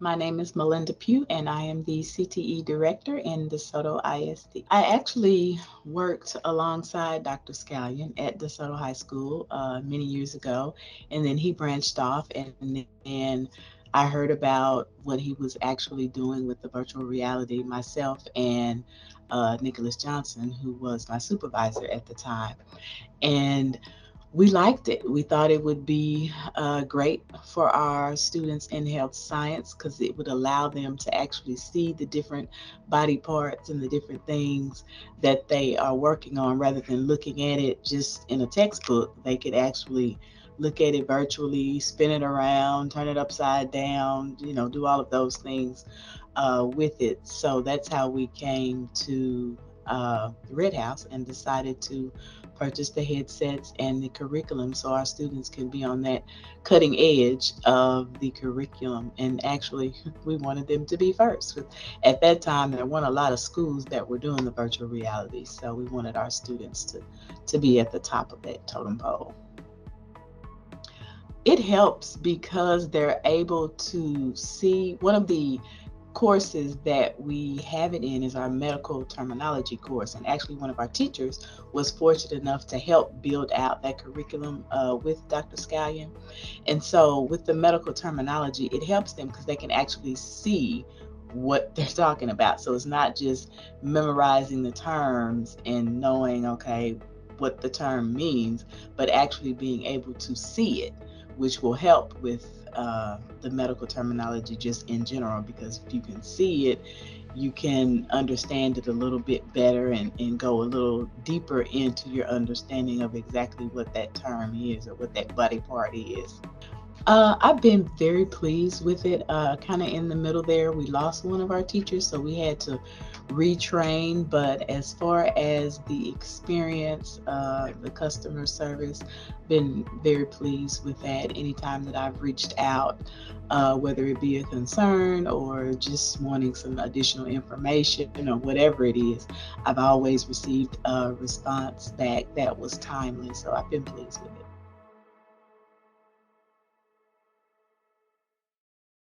My name is Melinda Pugh, and I am the CTE Director in Desoto ISD. I actually worked alongside Dr. Scallion at Desoto High School many years ago, and then he branched off, and then I heard about what he was actually doing with the virtual reality myself and Nicholas Johnson, who was my supervisor at the time. And we liked it. We thought it would be great for our students in health science because it would allow them to actually see the different body parts and the different things that they are working on rather than looking at it just in a textbook. They could actually look at it virtually, spin it around, turn it upside down, do all of those things with it. So that's how we came to Red House and decided to purchase the headsets and the curriculum so our students can be on that cutting edge of the curriculum. And actually, we wanted them to be first. At that time, there weren't a lot of schools that were doing the virtual reality, so we wanted our students to be at the top of that totem pole. It helps because they're able to see. One of the courses that we have it in is our medical terminology course, and actually one of our teachers was fortunate enough to help build out that curriculum with Dr. Scallion. And so with the medical terminology, it helps them because they can actually see what they're talking about. So it's not just memorizing the terms and knowing, okay, what the term means, but actually being able to see it, which will help with the medical terminology just in general, because if you can see it, you can understand it a little bit better and go a little deeper into your understanding of exactly what that term is or what that body part is. I've been very pleased with it. Kind of in the middle there, we lost one of our teachers, so we had to retrain. But as far as the experience, the customer service, been very pleased with that. Anytime that I've reached out, whether it be a concern or just wanting some additional information or whatever it is, I've always received a response back that was timely. So I've been pleased with it.